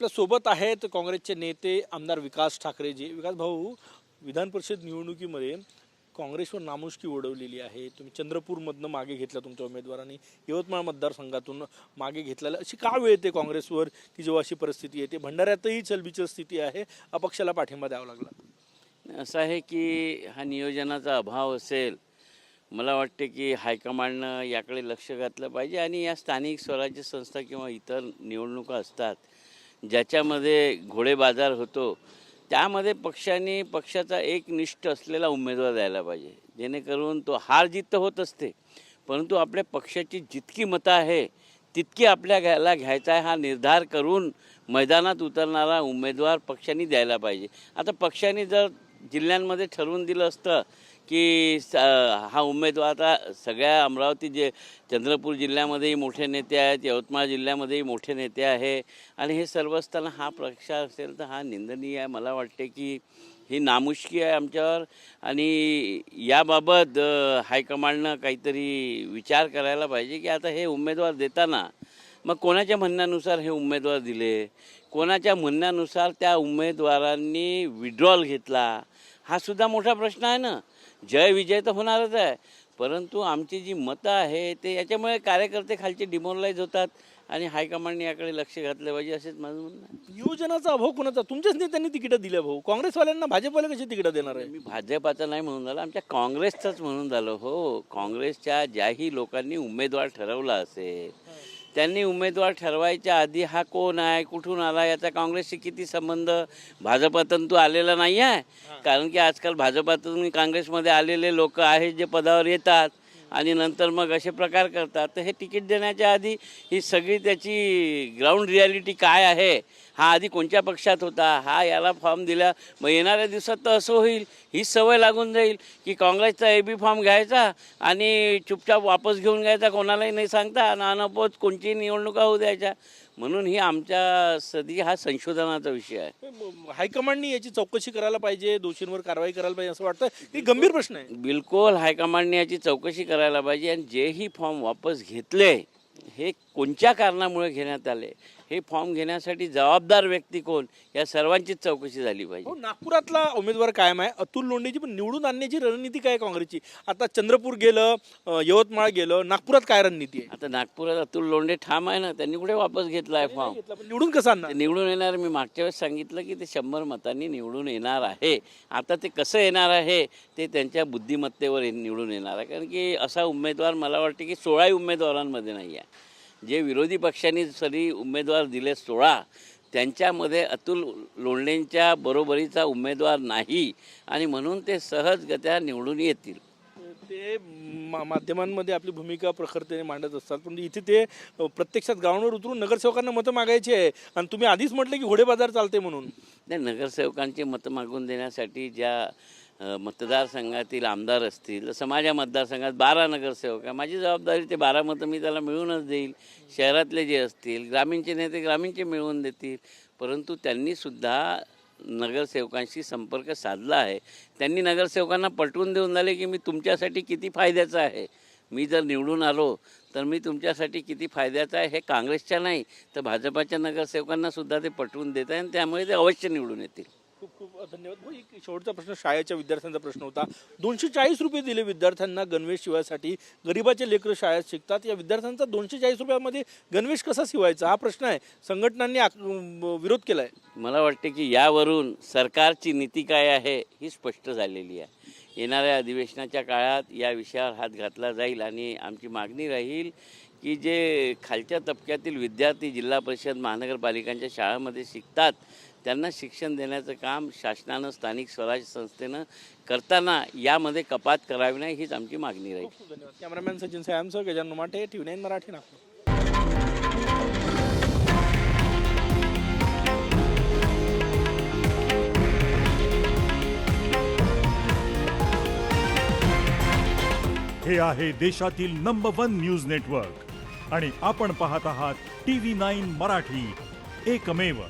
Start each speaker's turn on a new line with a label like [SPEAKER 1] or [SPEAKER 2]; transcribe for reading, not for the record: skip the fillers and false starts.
[SPEAKER 1] आपल्या सोबत आहेत काँग्रेसचे नेते आमदार विकास ठाकरेजी. विकास भाऊ, विधान परिषद निवडणुकीमध्ये काँग्रेसवर नामुष्की ओढवलेली आहे. तुम्ही चंद्रपूरमधनं मागे घेतला तुमच्या उमेदवारांनी, यवतमाळ मतदारसंघातून मागे घेतलेला. अशी का वेळ येते काँग्रेसवर की जेव्हा अशी परिस्थिती येते? भंडाऱ्यातही चलबिचल स्थिती आहे, अपक्षाला पाठिंबा द्यावा लागला.
[SPEAKER 2] असं आहे की हा नियोजनाचा अभाव असेल. मला वाटते की हायकमांडनं याकडे लक्ष घातलं पाहिजे आणि या स्थानिक स्वराज्य संस्था किंवा इतर निवडणुका असतात ज्याच्यामध्ये घोडेबाजार होतो, त्यामध्ये पक्षाने पक्षाचा एक निष्ठ असलेला उमेदवार द्यायला पाहिजे, जेणेकरून तो हार जीत तर होत असते, परंतु आपल्या पक्षाची जितकी मतं आहे तितकी आपल्या घ्यायचा आहे हा निर्धार करून मैदानात उतरणारा उमेदवार पक्षाने द्यायला पाहिजे. आता पक्षाने जर जिल्ह्यांमध्ये ठरवून दिलं असतं की हा उमेदवार, आता सगळ्या अमरावती चंद्रपूर जिल्ह्यामध्येही मोठे नेते आहेत, यवतमाळ जिल्ह्यामध्येही मोठे नेते आहे आणि हे सर्व असताना हा पक्ष असेल तर हा निंदनीय आहे. मला वाटते की ही नामुष्की आहे आमच्यावर आणि याबाबत हायकमांडनं काहीतरी विचार करायला पाहिजे की आता हे उमेदवार देताना मग कोणाच्या म्हणण्यानुसार हे उमेदवार दिले, कोणाच्या म्हणण्यानुसार त्या उमेदवारांनी विड्रॉल घेतला, हा सुद्धा मोठा प्रश्न आहे ना. जय विजय तर होणारच आहे, परंतु आमची जी मतं आहे ते याच्यामुळे कार्यकर्ते खालचे डिमोरलाइज होतात आणि हायकमांडने याकडे लक्ष घातलं पाहिजे, असेच माझं म्हणणं आहे.
[SPEAKER 1] नियोजनाचा अभाव कोणाचा? तुमच्याच नेत्यांनी तिकीटं दिल्या भाऊ. काँग्रेसवाल्यांना भाजपवाले कशी तिकीटं देणार आहे?
[SPEAKER 2] मी भाजपाचं नाही म्हणून झालं, आमच्या काँग्रेसचंच म्हणून झालं. हो, काँग्रेसच्या ज्याही लोकांनी उमेदवार ठरवला असेल त्यांनी उमेदवार ठरवायच्या आधी हा कोण आहे, कुठून आला, याचा काँग्रेसशी किती संबंध, भाजपातून तो आलेला नाही आहे. कारण की आजकाल भाजपातून काँग्रेसमध्ये आलेले लोक आहेत जे पदावर येतात आणि नंतर मग असे प्रकार करतात. तर हे तिकीट देण्याच्या आधी ही सगळी त्याची ग्राउंड रियालिटी काय आहे, हा आधी कोणत्या पक्षात होता, हा याला फॉर्म दिला, मग येणाऱ्या दिवसात तर असं होईल, ही सवय लागून जाईल की काँग्रेसचा AB फॉर्म घ्यायचा आणि चुपचाप वापस घेऊन घ्यायचा, कोणालाही नाही सांगता, अनपोज कोणतीही निवडणुका होऊ द्यायच्या. म्हणून ही आमच्या सदी हा संशोधनाचा विषय आहे.
[SPEAKER 1] हायकमांडनी याची चौकशी करायला पाहिजे, दोषींवर कारवाई करायला पाहिजे असं वाटतं. ही गंभीर प्रश्न आहे.
[SPEAKER 2] बिलकुल हायकमांडने याची चौकशी करायला पाहिजे आणि जेही फॉर्म वापस घेतले हे कोणत्या कारणामुळे घेण्यात आले, हे फॉर्म घेण्यासाठी जबाबदार व्यक्ती कोण, या सर्वांचीच चौकशी झाली पाहिजे.
[SPEAKER 1] हो, नागपुरातला उमेदवार कायम आहे अतुल लोंढेची, पण निवडून आणण्याची रणनीती काय काँग्रेसची? आता चंद्रपूर गेलं, यवतमाळ गेलं, नागपुरात काय रणनीती आहे?
[SPEAKER 2] आता नागपुरात अतुल लोंढे ठाम आहे ना, त्यांनी कुठे वापस घेतला आहे फॉर्म?
[SPEAKER 1] पण निवडून कसं आणणार?
[SPEAKER 2] निवडून येणार. मी मागच्या वेळेस सांगितलं की ते 100 मतांनी निवडून येणार आहे. आता ते कसं येणार आहे ते त्यांच्या बुद्धिमत्तेवर निवडून येणार आहे. कारण की असा उमेदवार मला वाटते की 16 उमेदवारांमध्ये नाही आहे. जे विरोधी पक्षांनी सरी उमेदवार दिले 16, त्यांच्यामध्ये अतुल लोंढेंच्या बरोबरीचा उमेदवार नाही आणि म्हणून ते सहजगत्या निवडून येतील.
[SPEAKER 1] ते माध्यमांमध्ये आपली भूमिका प्रखरतेने मांडत असतात, पण इथे ते प्रत्यक्षात ग्राउंडवर उतरून नगरसेवकांना मतं मागायची आहे आणि तुम्ही आधीच म्हटलं की घोडेबाजार चालते म्हणून.
[SPEAKER 2] नाही, नगरसेवकांची मतं मागून देण्यासाठी ज्या मतदारसंघातील आमदार असतील, जसं माझ्या मतदारसंघात 12 नगरसेवक आहे, माझी जबाबदारी ते 12 मतं मी त्याला मिळवूनच देईल. शहरातले जे असतील, ग्रामीणचे नेते ग्रामीणचे मिळवून देतील. परंतु त्यांनीसुद्धा नगरसेवकांशी संपर्क साधला आहे. त्यांनी नगरसेवकांना पटवून देऊन झाले की मी तुमच्यासाठी किती फायद्याचं आहे, मी जर निवडून आलो तर मी तुमच्यासाठी किती फायद्याचं आहे, हे काँग्रेसच्या नाही तर भाजपाच्या नगरसेवकांनासुद्धा ते पटवून देत आहे आणि त्यामुळे ते अवश्य निवडून येतील.
[SPEAKER 1] खूप खूप धन्यवाद. हो, एक शेवटचा प्रश्न शाळेच्या विद्यार्थ्यांचा प्रश्न होता. 240 रुपये दिले विद्यार्थ्यांना गणवेश शिवायसाठी. गरिबाचे लेकरं शाळेत शिकतात, या विद्यार्थ्यांचा 240 रुपयामध्ये गणवेश कसा शिवायचा हा प्रश्न आहे. संघटनांनी विरोध केला आहे.
[SPEAKER 2] मला वाटते की यावरून सरकारची नीती काय आहे ही स्पष्ट झालेली आहे. येणाऱ्या अधिवेशनाच्या काळात या विषयावर हात घातला जाईल आणि आमची मागणी राहील की जे खालच्या तबक्यातील विद्यार्थी जिल्हा परिषद महानगरपालिकांच्या शाळांमध्ये शिकतात त्यांना शिक्षण देण्याचं काम शासनानं स्थानिक स्वराज्य संस्थेनं करताना यामध्ये कपात करावी नाही, हीच आमची मागणी राहील.
[SPEAKER 1] खूप धन्यवाद. कॅमेरामॅन सचिन सायांसह गजानन माटे, TV9 मराठी, नागपूर.
[SPEAKER 3] हे आहे देशातील नंबर 1 न्यूज नेटवर्क आणि आपण पाहत आहात TV9 मराठी, एकमेव.